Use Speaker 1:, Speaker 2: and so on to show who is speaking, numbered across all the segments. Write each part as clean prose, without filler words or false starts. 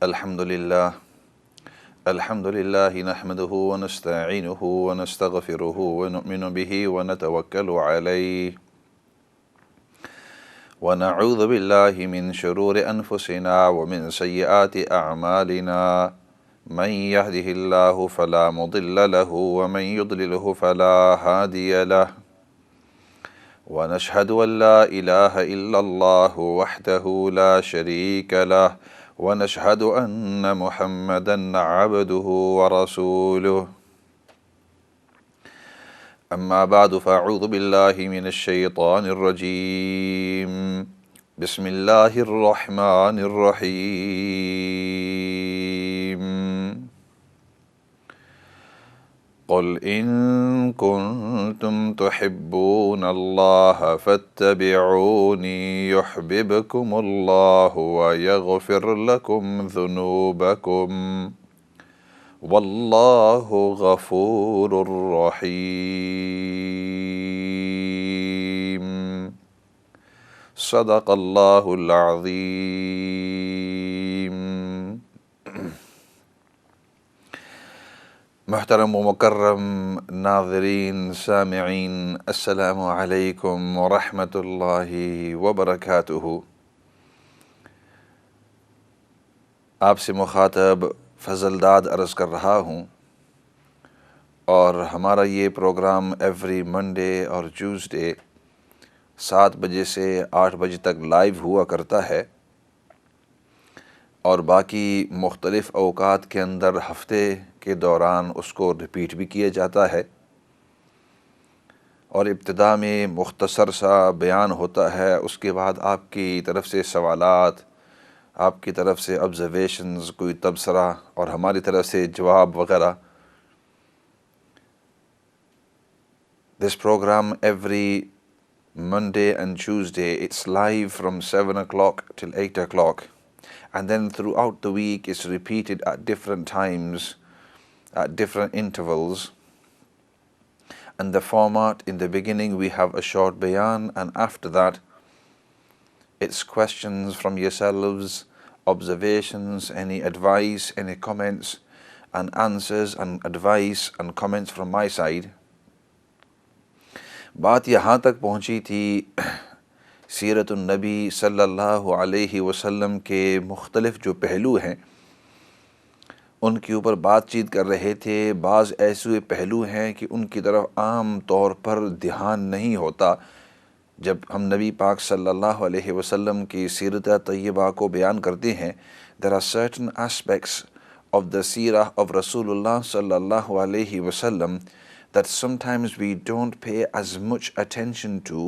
Speaker 1: الحمد لله نحمده ونستعينه ونستغفره ونؤمن به ونتوكل عليه ونعوذ بالله من شرور أنفسنا ومن سيئات أعمالنا من يهده الله فلا مضل له ومن يضلله فلا هادي له ونشهد أن لا إله إلا الله وحده لا شريك له ونشهد أن محمدًا عبده ورسوله أما بعد فأعوذ بالله من الشيطان الرجيم بسم الله الرحمن الرحيم قل إن كنتم تحبون الله فاتبعوني يحببكم الله ويغفر لكم ذنوبكم والله غفور رحيم صدق الله العظيم. محترم و مکرم ناظرین سامعین، السلام علیکم ورحمۃ اللہ وبرکاتہ. آپ سے مخاطب فضل داد عرض کر رہا ہوں، اور ہمارا یہ پروگرام ایوری منڈے اور ٹیوزڈے 7 بجے سے 8 بجے تک لائیو ہوا کرتا ہے، اور باقی مختلف اوقات کے اندر ہفتے کے دوران اس کو ریپیٹ بھی کیا جاتا ہے. اور ابتدا میں مختصر سا بیان ہوتا ہے، اس کے بعد آپ کی طرف سے سوالات، آپ کی طرف سے آبزرویشنز، کوئی تبصرہ، اور ہماری طرف سے جواب وغیرہ. This program every Monday and Tuesday, it's live from 7 o'clock till 8 o'clock. And then throughout the week it's repeated at different times, at different intervals. And the format, in the beginning we have a short bayan, and after that it's questions from yourselves, observations, any advice, any comments and answers, and advice and comments from my side. بات یہاں تک پہنچی تھی سیرت النبی صلی اللہ علیہ وسلم کے مختلف جو پہلو ہیں ان کے اوپر بات چیت کر رہے تھے. بعض ایسے پہلو ہیں کہ ان کی طرف عام طور پر دھیان نہیں ہوتا. جب ہم نبی پاک صلی اللہ علیہ وسلم کی سیرت طیبہ کو بیان کرتے ہیں, there are certain aspects of the seerah of Rasulullah sallallahu alayhi wasallam that sometimes we don't pay as much attention to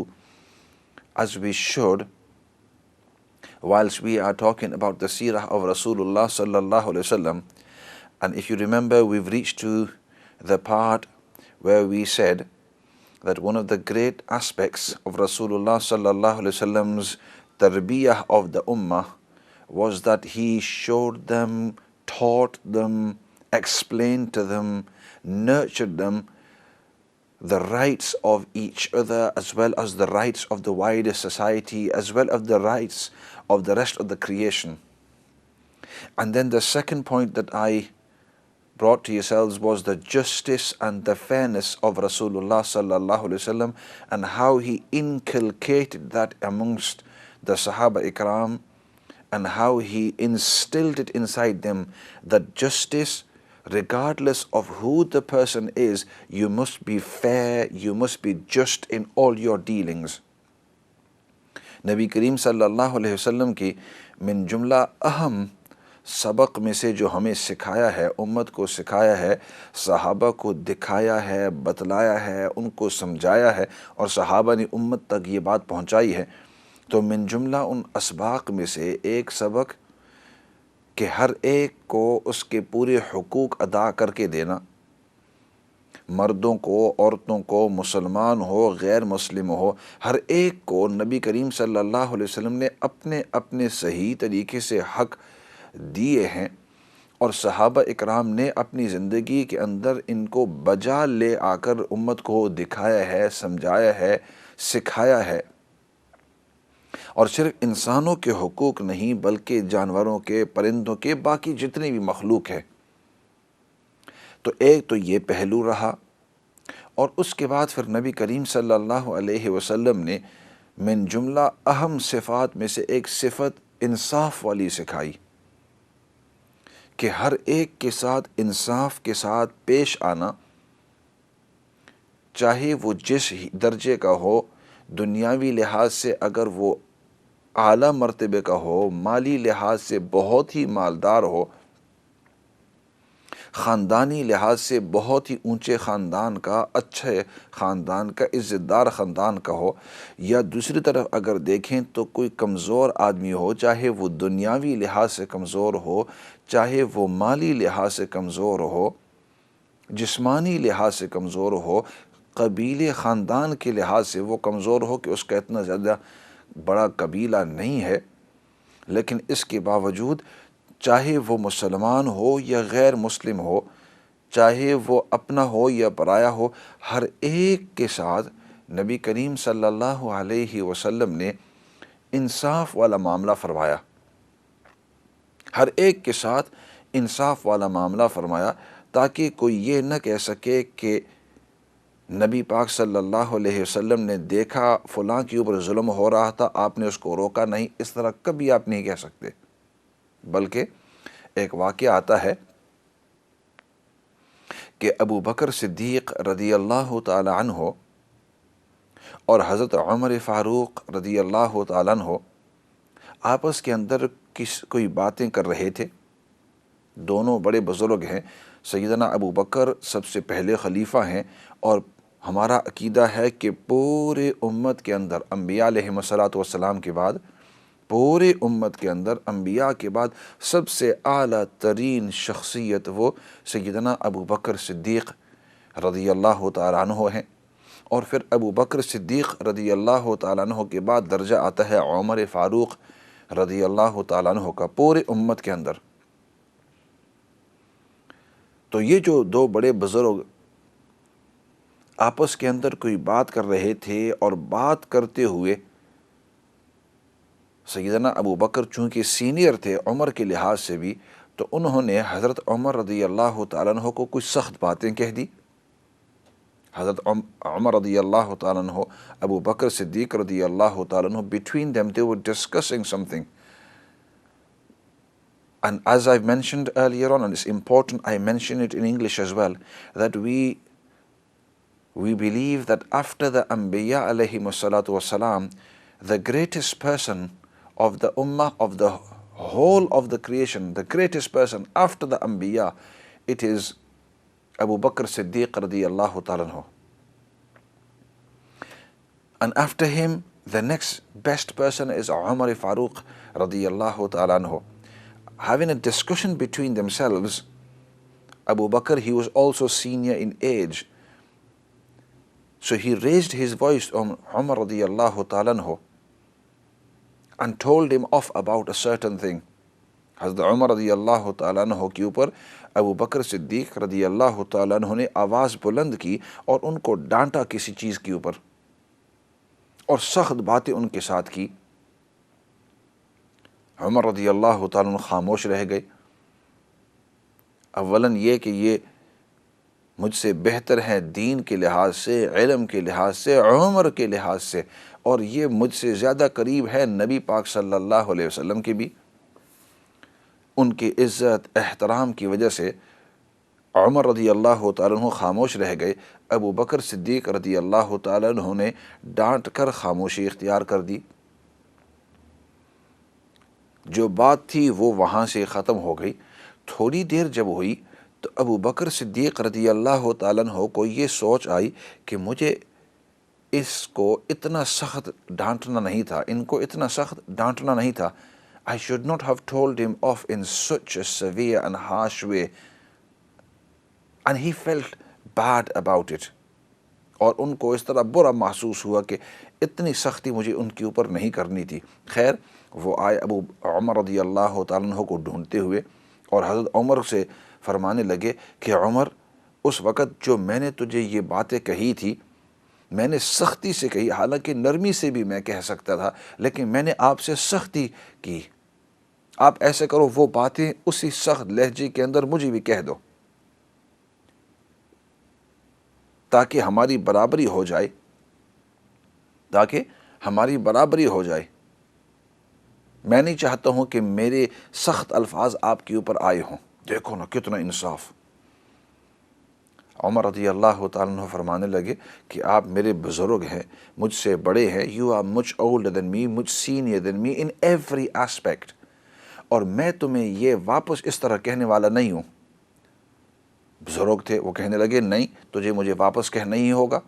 Speaker 1: as we should whilst we are talking about the seerah of Rasulullah sallallahu alayhi wasallam. And if you remember, we've reached to the part where we said that one of the great aspects of Rasulullah sallallahu alayhi wasallam's tarbiyah of the ummah was that he showed them, taught them, explained to them, nurtured them the rights of each other, as well as the rights of the wider society, as well as the rights of the rest of the creation. And then the second point that I brought to yourselves was the justice and the fairness of Rasulullah sallallahu alaihi wasallam, and how he inculcated that amongst the Sahaba Ikram, and how he instilled it inside them, that justice, regardless of who the person is, you must be fair, you must be just in all your dealings. نبی کریم صلی اللہ علیہ وسلم کی من جملہ اہم سبق میں سے جو ہمیں سکھایا ہے، امت کو سکھایا ہے، صحابہ کو دکھایا ہے، بتلایا ہے، ان کو سمجھایا ہے، اور صحابہ نے امت تک یہ بات پہنچائی ہے. تو من جملہ ان اسباق میں سے ایک سبق کہ ہر ایک کو اس کے پورے حقوق ادا کر کے دینا، مردوں کو، عورتوں کو، مسلمان ہو، غیر مسلم ہو، ہر ایک کو نبی کریم صلی اللہ علیہ وسلم نے اپنے اپنے صحیح طریقے سے حق دیے ہیں، اور صحابہ اکرام نے اپنی زندگی کے اندر ان کو بجا لے آ کر امت کو دکھایا ہے، سمجھایا ہے، سکھایا ہے. اور صرف انسانوں کے حقوق نہیں بلکہ جانوروں کے، پرندوں کے، باقی جتنے بھی مخلوق ہے۔ تو ایک تو یہ پہلو رہا، اور اس کے بعد پھر نبی کریم صلی اللہ علیہ وسلم نے من جملہ اہم صفات میں سے ایک صفت انصاف والی سکھائی کہ ہر ایک کے ساتھ انصاف کے ساتھ پیش آنا، چاہے وہ جس درجے کا ہو، دنیاوی لحاظ سے اگر وہ اعلیٰ مرتبے کا ہو، مالی لحاظ سے بہت ہی مالدار ہو، خاندانی لحاظ سے بہت ہی اونچے خاندان کا، اچھے خاندان کا، عزت دار خاندان کا ہو، یا دوسری طرف اگر دیکھیں تو کوئی کمزور آدمی ہو، چاہے وہ دنیاوی لحاظ سے کمزور ہو، چاہے وہ مالی لحاظ سے کمزور ہو، جسمانی لحاظ سے کمزور ہو، قبیلے خاندان کے لحاظ سے وہ کمزور ہو کہ اس کا اتنا زیادہ بڑا قبیلہ نہیں ہے، لیکن اس کے باوجود چاہے وہ مسلمان ہو یا غیر مسلم ہو، چاہے وہ اپنا ہو یا پرایا ہو، ہر ایک کے ساتھ نبی کریم صلی اللہ علیہ وسلم نے انصاف والا معاملہ فرمایا، ہر ایک کے ساتھ انصاف والا معاملہ فرمایا، تاکہ کوئی یہ نہ کہہ سکے کہ نبی پاک صلی اللہ علیہ وسلم نے دیکھا فلاں کے اوپر ظلم ہو رہا تھا، آپ نے اس کو روکا نہیں، اس طرح کبھی آپ نہیں کہہ سکتے۔ بلکہ ایک واقعہ آتا ہے کہ ابو بکر صدیق رضی اللہ تعالی عنہ اور حضرت عمر فاروق رضی اللہ تعالی عنہ آپس کے اندر کوئی باتیں کر رہے تھے۔ دونوں بڑے بزرگ ہیں، سیدنا ابو بکر سب سے پہلے خلیفہ ہیں، اور ہمارا عقیدہ ہے کہ پورے امت کے اندر انبیاء علیہم الصلاۃ والسلام کے بعد، پورے امت کے اندر انبیاء کے بعد سب سے اعلیٰ ترین شخصیت وہ سیدنا ابو بکر صدیق رضی اللہ تعالیٰ عنہ ہیں، اور پھر ابو بکر صدیق رضی اللہ تعالیٰ عنہ کے بعد درجہ آتا ہے عمر فاروق رضی اللہ تعالیٰ عنہ کا پورے امت کے اندر۔ تو یہ جو دو بڑے بزرگ آپس کے اندر کوئی بات کر رہے تھے، اور بات کرتے ہوئے سیدنا ابو بکر چونکہ سینئر تھے عمر کے لحاظ سے بھی، تو انہوں نے حضرت عمر رضی اللہ تعالیٰ عنہ کو کچھ سخت باتیں کہہ دی۔ حضرت عمر رضی اللہ تعالیٰ عنہ، ابو بکر صدیق رضی اللہ تعالیٰ عنہ، between them they were discussing something. And as I mentioned earlier on, and it's important I mention it in English as well, that we believe that after the Anbiya alayhim salatu wasalam, the greatest person of the ummah, of the whole of the creation, the greatest person after the Anbiya, it is Abu Bakr Siddiq radiyallahu ta'ala anhu. And after him, the next best person is Umar Farooq radiyallahu ta'ala anhu. Having a discussion between themselves, Abu Bakr, he was also senior in age, so he raised his voice on Umar radiyallahu ta'ala anhu and told him off about a certain thing. Hazrat Umar radiyallahu ta'ala anhu کے اوپر ابو بکر صدیق رضی اللہ تعالیٰ عنہ نے آواز بلند کی اور ان کو ڈانٹا کسی چیز کے اوپر، اور سخت باتیں ان کے ساتھ کی۔ عمر رضی اللہ تعالیٰ عنہ خاموش رہ گئے۔ اولاً یہ کہ یہ مجھ سے بہتر ہیں دین کے لحاظ سے، علم کے لحاظ سے، عمر کے لحاظ سے، اور یہ مجھ سے زیادہ قریب ہے نبی پاک صلی اللہ علیہ وسلم کے بھی۔ ان کی عزت احترام کی وجہ سے عمر رضی اللہ تعالیٰ عنہ خاموش رہ گئے۔ ابو بکر صدیق رضی اللہ تعالیٰ عنہ نے ڈانٹ کر خاموشی اختیار کر دی۔ جو بات تھی وہ وہاں سے ختم ہو گئی۔ تھوڑی دیر جب ہوئی تو ابو بکر صدیق رضی اللہ تعالیٰ عنہ کو یہ سوچ آئی کہ مجھے اس کو اتنا سخت ڈانٹنا نہیں تھا، ان کو اتنا سخت ڈانٹنا نہیں تھا۔ I should not have told him off in such a severe and harsh way. And he felt bad about it. اور ان کو اس طرح برا محسوس ہوا کہ اتنی سختی مجھے ان کے اوپر نہیں کرنی تھی۔ خیر، وہ آئے ابو عمر رضی اللہ تعالیٰ عنہ کو ڈھونڈتے ہوئے، اور حضرت عمر سے فرمانے لگے کہ عمر، اس وقت جو میں نے تجھے یہ باتیں کہی تھی، میں نے سختی سے کہی، حالانکہ نرمی سے بھی میں کہہ سکتا تھا، لیکن میں نے آپ سے سختی کی، آپ ایسے کرو، وہ باتیں اسی سخت لہجے کے اندر مجھے بھی کہہ دو تاکہ ہماری برابری ہو جائے، تاکہ ہماری برابری ہو جائے۔ میں نہیں چاہتا ہوں کہ میرے سخت الفاظ آپ کے اوپر آئے ہوں۔ دیکھو نا کتنا انصاف۔ عمر رضی اللہ تعالیٰ عنہ فرمانے لگے کہ آپ میرے بزرگ ہیں، مجھ سے بڑے ہیں، you are much older than me, مجھ senior than me in every aspect, اور میں تمہیں یہ واپس اس طرح کہنے والا نہیں ہوں۔ بزرگ تھے، وہ کہنے لگے نہیں تجھے مجھے واپس کہنا ہی ہوگا۔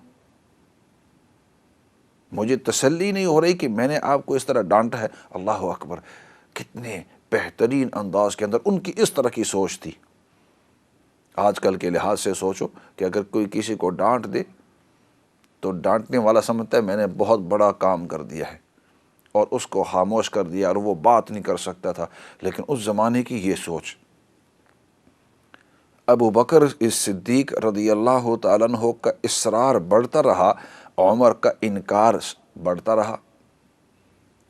Speaker 1: مجھے تسلی نہیں ہو رہی کہ میں نے آپ کو اس طرح ڈانٹا ہے۔ اللہ اکبر، کتنے بہترین انداز کے اندر ان کی اس طرح کی سوچ تھی۔ آج کل کے لحاظ سے سوچو کہ اگر کوئی کسی کو ڈانٹ دے تو ڈانٹنے والا سمجھتا ہے میں نے بہت بڑا کام کر دیا ہے اور اس کو خاموش کر دیا اور وہ بات نہیں کر سکتا تھا، لیکن اس زمانے کی یہ سوچ۔ ابو بکر صدیق رضی اللہ تعالیٰ عنہ کا اصرار بڑھتا رہا، عمر کا انکار بڑھتا رہا۔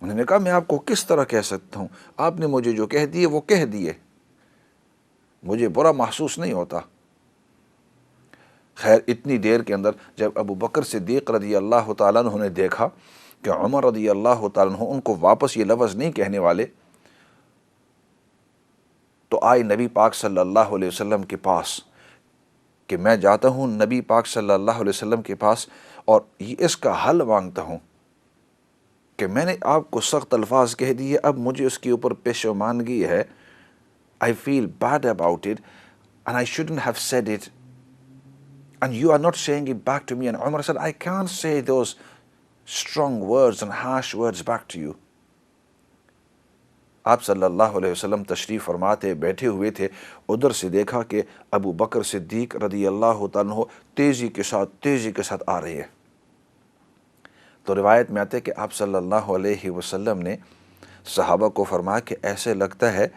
Speaker 1: انہوں نے کہا میں آپ کو کس طرح کہہ سکتا ہوں، آپ نے مجھے جو کہہ دیے وہ کہہ دیے، مجھے برا محسوس نہیں ہوتا۔ خیر اتنی دیر کے اندر جب ابو بکر صدیق رضی اللہ تعالیٰ عنہ نے دیکھا کہ عمر رضی اللہ تعالیٰ عنہ ان کو واپس یہ لفظ نہیں کہنے والے، تو آئے نبی پاک صلی اللہ علیہ وسلم کے پاس کہ میں جاتا ہوں نبی پاک صلی اللہ علیہ وسلم کے پاس اور اس کا حل مانگتا ہوں کہ میں نے آپ کو سخت الفاظ کہہ دیے، اب مجھے اس کے اوپر پشیمانگی ہے۔ I feel bad about it and I shouldn't have said it and you are not saying it back to me. And Umar said, I can't say those strong words and harsh words back to you. آپ صلی اللہ علیہ وسلم تشریف فرماتے بیٹھے ہوئے تھے، ادھر سے دیکھا کہ ابو بکر صدیق رضی اللہ تعالیٰ عنہ تیزی کے ساتھ آ رہے ہیں۔ تو روایت میں آتے کہ آپ صلی اللہ علیہ وسلم نے صحابہ کو فرمایا کہ ایسے لگتا ہے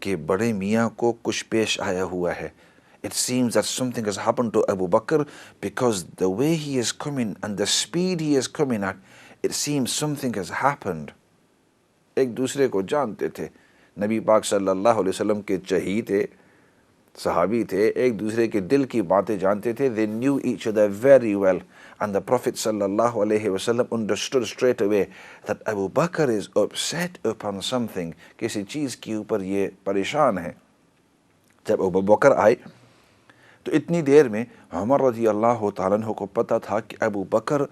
Speaker 1: کہ بڑے میاں کو کچھ پیش آیا ہوا ہے۔ It seems that something has happened to Abu Bakr because the way he is coming and the speed he is coming at, it seems something has happened. ایک دوسرے کو جانتے تھے، نبی پاک صلی اللہ علیہ وسلم کے چہیتے صحابی تھے، ایک دوسرے کے دل کی باتیں جانتے تھے۔ They knew each other very well. And the Prophet صلی اللہ علیہ وسلم understood straight away that Abu Bakr is upset upon something، کسی چیز کے اوپر یہ پریشان ہے۔ جب ابو بکر آئے تو اتنی دیر میں عمر رضی اللہ تعالیٰ عنہ کو پتہ تھا کہ ابو بکر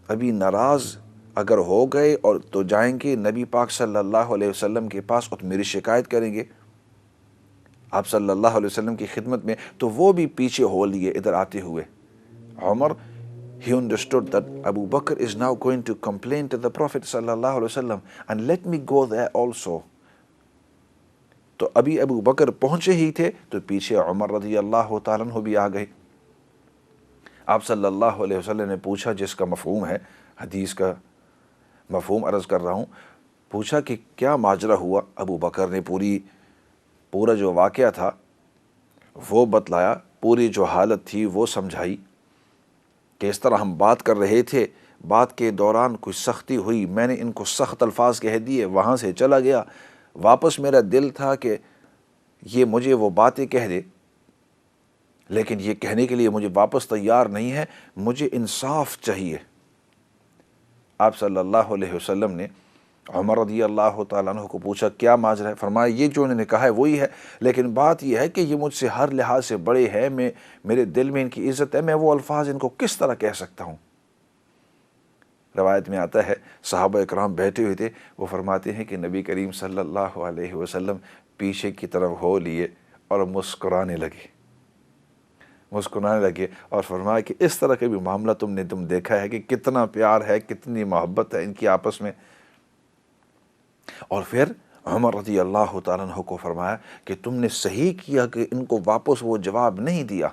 Speaker 1: ابھی ناراض اگر ہو گئے اور تو جائیں گے نبی پاک صلی اللہ علیہ وسلم کے پاس اور میری شکایت کریں گے آپ صلی اللہ علیہ وسلم کی خدمت میں، تو وہ بھی پیچھے ہو لیے ادھر آتے ہوئے۔ عمر he understood that Abu Bakr is now going to complain to the Prophet صلی اللہ علیہ وسلم and let me go there also. تو ابھی ابو بکر پہنچے ہی تھے تو پیچھے عمر رضی اللہ تعالیٰ عنہ بھی آ گئے۔ آپ صلی اللہ علیہ وسلم نے پوچھا، جس کا مفہوم ہے، حدیث کا مفہوم عرض کر رہا ہوں، پوچھا کہ کیا ماجرا ہوا؟ ابو بکر نے پورا جو واقعہ تھا وہ بتلایا، پوری جو حالت تھی وہ سمجھائی کہ اس طرح ہم بات کر رہے تھے، بات کے دوران کوئی سختی ہوئی، میں نے ان کو سخت الفاظ کہہ دیے، وہاں سے چلا گیا، واپس میرا دل تھا کہ یہ مجھے وہ باتیں کہہ دے، لیکن یہ کہنے کے لیے مجھے واپس تیار نہیں ہے، مجھے انصاف چاہیے۔ آپ صلی اللہ علیہ وسلم نے عمر رضی اللہ تعالیٰ عنہ کو پوچھا کیا ماجرا ہے؟ فرمایا یہ جو انہوں نے کہا ہے وہی ہے، لیکن بات یہ ہے کہ یہ مجھ سے ہر لحاظ سے بڑے ہیں، میرے دل میں ان کی عزت ہے، میں وہ الفاظ ان کو کس طرح کہہ سکتا ہوں؟ روایت میں آتا ہے صحابہ اکرام بیٹھے ہوئے تھے، وہ فرماتے ہیں کہ نبی کریم صلی اللہ علیہ وسلم پیچھے کی طرف ہو لیے اور مسکرانے لگے اور فرمایا کہ اس طرح کا بھی معاملہ تم دیکھا ہے کہ کتنا پیار ہے، کتنی محبت ہے ان کی آپس میں۔ اور پھر عمر رضی اللہ تعالیٰ عنہ کو فرمایا کہ تم نے صحیح کیا کہ ان کو واپس وہ جواب نہیں دیا،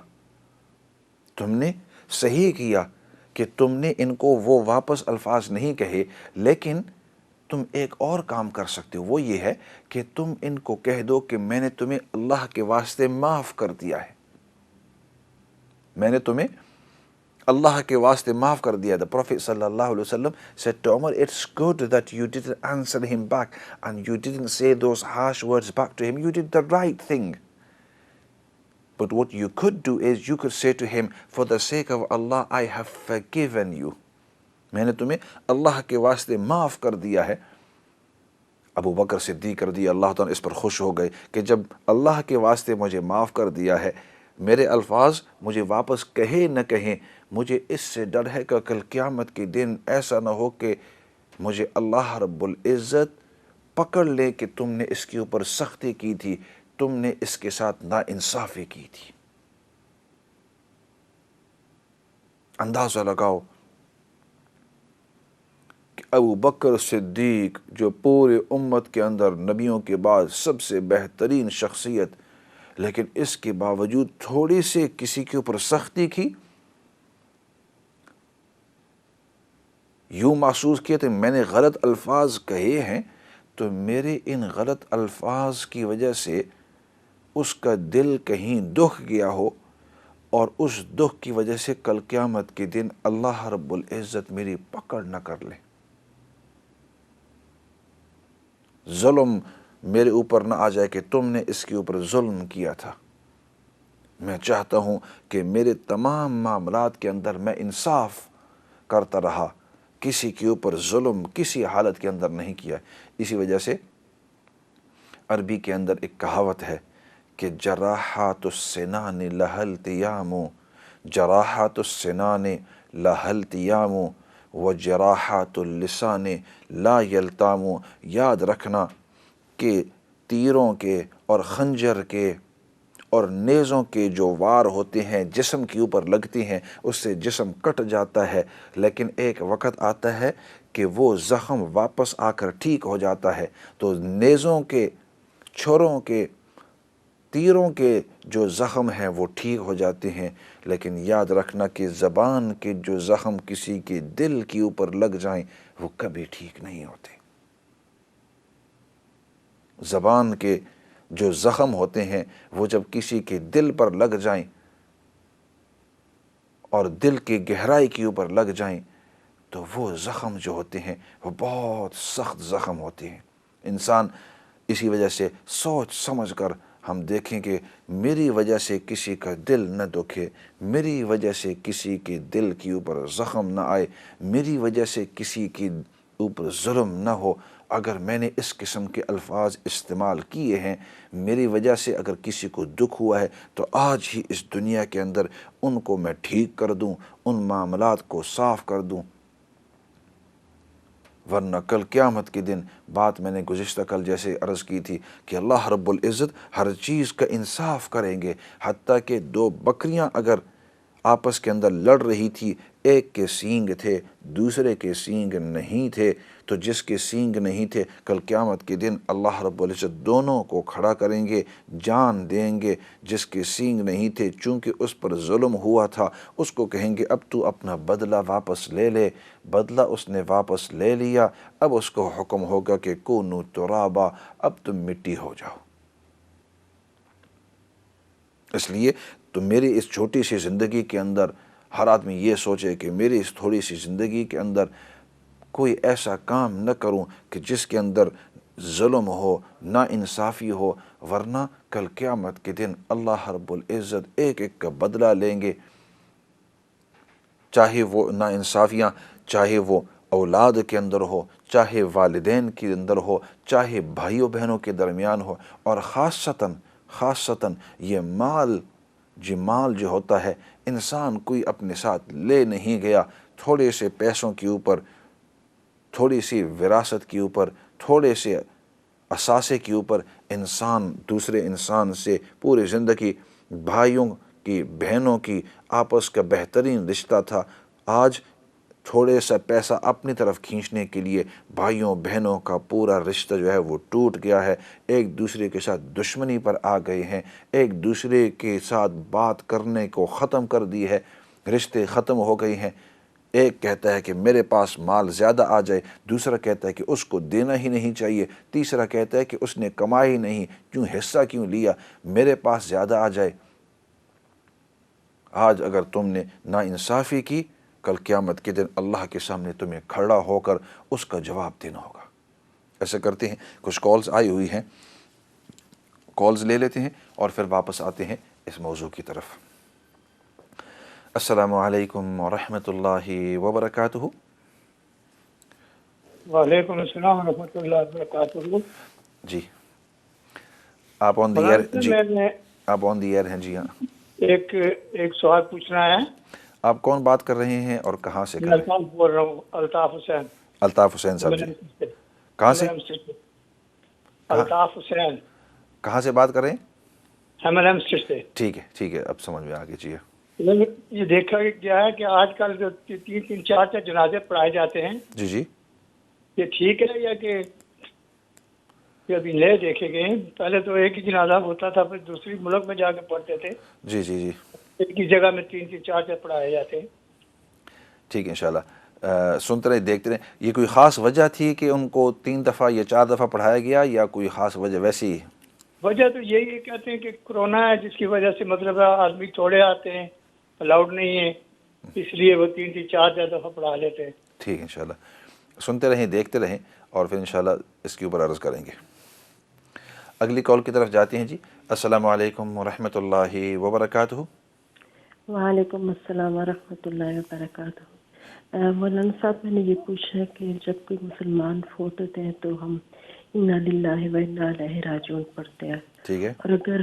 Speaker 1: تم نے صحیح کیا کہ تم نے ان کو وہ واپس الفاظ نہیں کہے، لیکن تم ایک اور کام کر سکتے ہو، وہ یہ ہے کہ تم ان کو کہہ دو کہ میں نے تمہیں اللہ کے واسطے معاف کر دیا ہے، میں نے تمہیں اللہ کے واسطے معاف کر دیا. The Prophet sallallahu alaihi wasallam said to Umar, it's good that you didn't answer him back and you didn't say those harsh words back to him. You did the right thing. But what you could do is you could say to him, for the sake of Allah, I have forgiven you. میں نے تمہیں اللہ کے واسطے معاف کر دیا ہے. ابو بکر صدیق رضی اللہ تعالیٰ اس پر خوش ہو گئے کہ جب اللہ کے واسطے مجھے معاف کر دیا ہے، میرے الفاظ مجھے واپس کہے نہ کہیں. مجھے اس سے ڈر ہے کہ کل قیامت کے دن ایسا نہ ہو کہ مجھے اللہ رب العزت پکڑ لے کہ تم نے اس کے اوپر سختی کی تھی، تم نے اس کے ساتھ ناانصافی کی تھی. اندازہ لگاؤ کہ ابو بکر صدیق جو پورے امت کے اندر نبیوں کے بعد سب سے بہترین شخصیت، لیکن اس کے باوجود تھوڑی سے کسی کے اوپر سختی کی، یوں محسوس کیا کہ میں نے غلط الفاظ کہے ہیں تو میرے ان غلط الفاظ کی وجہ سے اس کا دل کہیں دکھ گیا ہو اور اس دکھ کی وجہ سے کل قیامت کے دن اللہ رب العزت میری پکڑ نہ کر لے، ظلم میرے اوپر نہ آ جائے کہ تم نے اس کے اوپر ظلم کیا تھا. میں چاہتا ہوں کہ میرے تمام معاملات کے اندر میں انصاف کرتا رہا، کسی کے اوپر ظلم کسی حالت کے اندر نہیں کیا. اسی وجہ سے عربی کے اندر ایک کہاوت ہے کہ جراحات السنان لها التیام، جراحات السنان لها التیام وجراحات اللسان لا یلتام. یاد رکھنا کہ تیروں کے اور خنجر کے اور نیزوں کے جو وار ہوتے ہیں جسم کے اوپر لگتی ہیں، اس سے جسم کٹ جاتا ہے، لیکن ایک وقت آتا ہے کہ وہ زخم واپس آ کر ٹھیک ہو جاتا ہے. تو نیزوں کے، چھروں کے، تیروں کے جو زخم ہیں وہ ٹھیک ہو جاتے ہیں، لیکن یاد رکھنا کہ زبان کے جو زخم کسی کے دل کے اوپر لگ جائیں وہ کبھی ٹھیک نہیں ہوتے. زبان کے جو زخم ہوتے ہیں وہ جب کسی کے دل پر لگ جائیں اور دل کی گہرائی کے اوپر لگ جائیں تو وہ زخم جو ہوتے ہیں وہ بہت سخت زخم ہوتے ہیں. انسان اسی وجہ سے سوچ سمجھ کر ہم دیکھیں کہ میری وجہ سے کسی کا دل نہ دکھے، میری وجہ سے کسی کے دل کے اوپر زخم نہ آئے، میری وجہ سے کسی کے اوپر ظلم نہ ہو. اگر میں نے اس قسم کے الفاظ استعمال کیے ہیں، میری وجہ سے اگر کسی کو دکھ ہوا ہے تو آج ہی اس دنیا کے اندر ان کو میں ٹھیک کر دوں، ان معاملات کو صاف کر دوں، ورنہ کل قیامت کے دن بات میں نے گزشتہ کل جیسے عرض کی تھی کہ اللہ رب العزت ہر چیز کا انصاف کریں گے. حتیٰ کہ دو بکریاں اگر آپس کے اندر لڑ رہی تھی، ایک کے سینگ تھے دوسرے کے سینگ نہیں تھے، تو جس کے سینگ نہیں تھے کل قیامت کے دن اللہ رب العزت دونوں کو کھڑا کریں گے، جان دیں گے. جس کے سینگ نہیں تھے چونکہ اس پر ظلم ہوا تھا، اس کو کہیں گے اب تو اپنا بدلہ واپس لے لے. بدلہ اس نے واپس لے لیا، اب اس کو حکم ہوگا کہ کونوا ترابا، اب تم مٹی ہو جاؤ. اس لیے تو میری اس چھوٹی سی زندگی کے اندر ہر آدمی یہ سوچے کہ میری اس تھوڑی سی زندگی کے اندر کوئی ایسا کام نہ کروں کہ جس کے اندر ظلم ہو، ناانصافی ہو، ورنہ کل قیامت کے دن اللہ رب العزت ایک ایک کا بدلہ لیں گے. چاہے وہ ناانصافیاں، چاہے وہ اولاد کے اندر ہو، چاہے والدین کے اندر ہو، چاہے بھائیوں بہنوں کے درمیان ہو، اور خاصتاً یہ مال جو ہوتا ہے، انسان کوئی اپنے ساتھ لے نہیں گیا، تھوڑے سے پیسوں کے اوپر، تھوڑی سی وراثت کے اوپر، تھوڑے سے اثاثے کے اوپر انسان دوسرے انسان سے پوری زندگی، بھائیوں کی بہنوں کی آپس کا بہترین رشتہ تھا، آج تھوڑے سا پیسہ اپنی طرف کھینچنے کے لیے بھائیوں بہنوں کا پورا رشتہ جو ہے وہ ٹوٹ گیا ہے. ایک دوسرے کے ساتھ دشمنی پر آ گئے ہیں، ایک دوسرے کے ساتھ بات کرنے کو ختم کر دی ہے، رشتے ختم ہو گئے ہیں. ایک کہتا ہے کہ میرے پاس مال زیادہ آ جائے، دوسرا کہتا ہے کہ اس کو دینا ہی نہیں چاہیے، تیسرا کہتا ہے کہ اس نے کمایا ہی نہیں، کیوں حصہ کیوں لیا، میرے پاس زیادہ آ جائے. آج اگر تم نے ناانصافی کی، کل قیامت کے دن اللہ کے سامنے تمہیں کھڑا ہو کر اس کا جواب دینا ہوگا۔ ایسا کرتے ہیں، کچھ کالز آئی ہوئی ہیں، کالز لے لیتے ہیں اور پھر واپس آتے ہیں اس موضوع کی طرف۔ السلام علیکم ورحمۃ اللہ وبرکاتہ۔
Speaker 2: وعلیکم السلام ورحمۃ اللہ وبرکاتہ۔
Speaker 1: جی آپ آن دی ایئر، جی آپ آن دی ایئر ہیں، جی ہاں۔
Speaker 2: ایک سوال پوچھنا ہے۔
Speaker 1: آپ کون بات کر رہے ہیں اور کہاں سے کر رہے ہیں؟
Speaker 2: الطاف بول رہا ہوں، الطاف حسین۔
Speaker 1: الطاف حسین صاحب جی، کہاں سے؟
Speaker 2: الطاف حسین
Speaker 1: کہاں سے بات کر رہے ہیں؟
Speaker 2: MLM سے۔
Speaker 1: ٹھیک ہے ٹھیک ہے، اب سمجھ میں آگے۔ جی
Speaker 2: یہ دیکھا گیا ہے کہ آج کل جو 3-4 جنازے پڑھائے جاتے ہیں،
Speaker 1: جی جی،
Speaker 2: یہ ٹھیک ہے یا کہ یہ ابھی نئے دیکھے گئے ہیں؟ پہلے تو ایک ہی جنازہ ہوتا تھا، پھر دوسری ملک میں جا کے پڑھتے تھے،
Speaker 1: جی جی جی،
Speaker 2: ایک ہی جگہ میں 3-4 پڑھائے جاتے ہیں۔
Speaker 1: ٹھیک ہے انشاءاللہ، سنتے رہے دیکھتے رہے۔ یہ کوئی خاص وجہ تھی کہ ان کو 3 دفعہ یا 4 دفعہ پڑھایا گیا، یا کوئی خاص وجہ ویسی ہی؟
Speaker 2: وجہ تو یہی ہے، کہتے ہیں کہ کورونا ہے، جس کی وجہ سے مطلب آدمی تھوڑے آتے ہیں، الاؤڈ نہیں ہے، اس لیے وہ 3-4 دفعہ پڑھا لیتے ہیں۔
Speaker 1: ٹھیک ہے انشاءاللہ، سنتے رہیں دیکھتے رہیں اور پھر انشاءاللہ اس کے اوپر عرض کریں گے۔ اگلی کال کی طرف جاتے ہیں جی۔ السلام علیکم ورحمۃ اللہ وبرکاتہ۔
Speaker 3: وعلیکم السلام ورحمۃ اللہ وبرکاتہ۔ مولانا صاحب، میں نے یہ پوچھا ہے کہ جب کوئی مسلمان فوت ہوتے ہیں تو ہم انا للہ و انا الیہ راجعون پڑھتے ہیں،
Speaker 1: ٹھیک ہے،
Speaker 3: اور اگر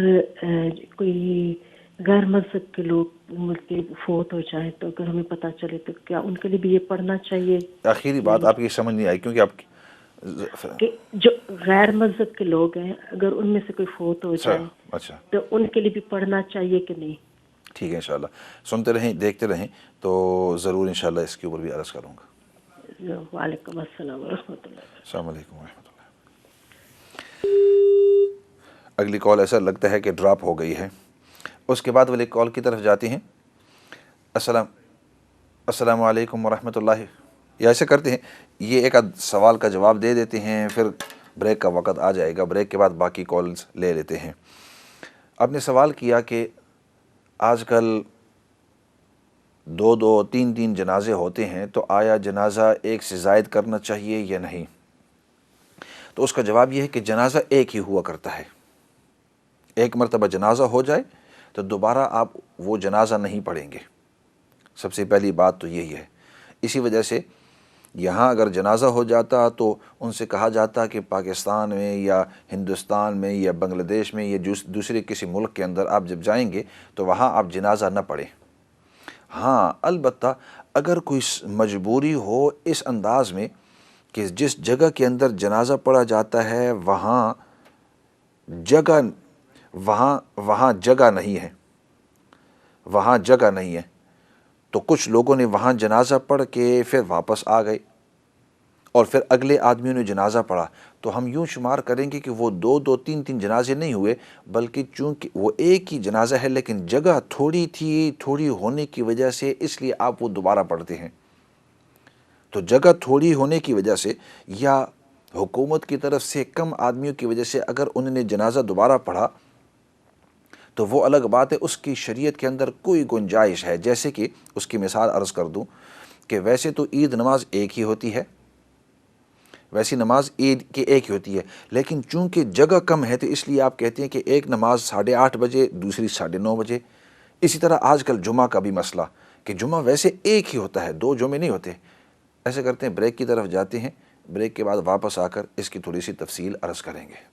Speaker 3: کوئی غیر مذہب کے لوگ ملک کے فوت ہو جائیں تو اگر ہمیں پتہ چلے تو کیا ان کے لیے بھی یہ پڑھنا چاہیے؟
Speaker 1: آخری بات آپ کی سمجھ نہیں آئی کیونکہ آپ
Speaker 3: کہ جو غیر مذہب کے لوگ ہیں، اگر ان میں سے کوئی فوت ہو جائے
Speaker 1: اچھا،
Speaker 3: تو ان کے لیے بھی پڑھنا چاہیے کہ نہیں؟
Speaker 1: ٹھیک ہے انشاءاللہ، سنتے رہیں دیکھتے رہیں تو ضرور انشاءاللہ اس کے اوپر بھی عرض کروں گا۔
Speaker 3: وعلیکم السلام ورحمۃ اللہ۔
Speaker 1: السلام علیکم ورحمۃ اللہ۔ اگلی کال ایسا لگتا ہے کہ ڈراپ ہو گئی ہے، اس کے بعد والے کال کی طرف جاتے ہیں۔ السلام علیکم ورحمۃ اللہ، یا ایسے کرتے ہیں یہ ایک سوال کا جواب دے دیتے ہیں، پھر بریک کا وقت آ جائے گا، بریک کے بعد باقی کالز لے لیتے ہیں۔ آپ نے سوال کیا کہ آج کل 2 3 جنازے ہوتے ہیں تو آیا جنازہ ایک سے زائد کرنا چاہیے یا نہیں؟ تو اس کا جواب یہ ہے کہ جنازہ ایک ہی ہوا کرتا ہے۔ ایک مرتبہ جنازہ ہو جائے تو دوبارہ آپ وہ جنازہ نہیں پڑھیں گے، سب سے پہلی بات تو یہی ہے۔ اسی وجہ سے یہاں اگر جنازہ ہو جاتا تو ان سے کہا جاتا کہ پاکستان میں یا ہندوستان میں یا بنگلہ دیش میں یا دوسرے کسی ملک کے اندر آپ جب جائیں گے تو وہاں آپ جنازہ نہ پڑھیں۔ ہاں البتہ اگر کوئی مجبوری ہو اس انداز میں کہ جس جگہ کے اندر جنازہ پڑھا جاتا ہے وہاں جگہ نہیں ہے، وہاں جگہ نہیں ہے، تو کچھ لوگوں نے وہاں جنازہ پڑھ کے پھر واپس آ گئے اور پھر اگلے آدمیوں نے جنازہ پڑھا، تو ہم یوں شمار کریں گے کہ وہ 2 3 جنازے نہیں ہوئے، بلکہ چونکہ وہ ایک ہی جنازہ ہے لیکن جگہ تھوڑی تھی، تھوڑی ہونے کی وجہ سے اس لیے آپ وہ دوبارہ پڑھتے ہیں۔ تو جگہ تھوڑی ہونے کی وجہ سے یا حکومت کی طرف سے کم آدمیوں کی وجہ سے اگر انہوں نے جنازہ دوبارہ پڑھا تو وہ الگ بات ہے، اس کی شریعت کے اندر کوئی گنجائش ہے۔ جیسے کہ اس کی مثال عرض کر دوں کہ ویسے تو عید نماز ایک ہی ہوتی ہے، ویسی نماز عید کی ایک ہی ہوتی ہے، لیکن چونکہ جگہ کم ہے تو اس لیے آپ کہتے ہیں کہ ایک نماز 8:30 بجے، دوسری 9:30 بجے۔ اسی طرح آج کل جمعہ کا بھی مسئلہ کہ جمعہ ویسے ایک ہی ہوتا ہے، 2 جمعے نہیں ہوتے۔ ایسے کرتے ہیں بریک کی طرف جاتے ہیں، بریک کے بعد واپس آ کر اس کی تھوڑی سی تفصیل عرض کریں گے۔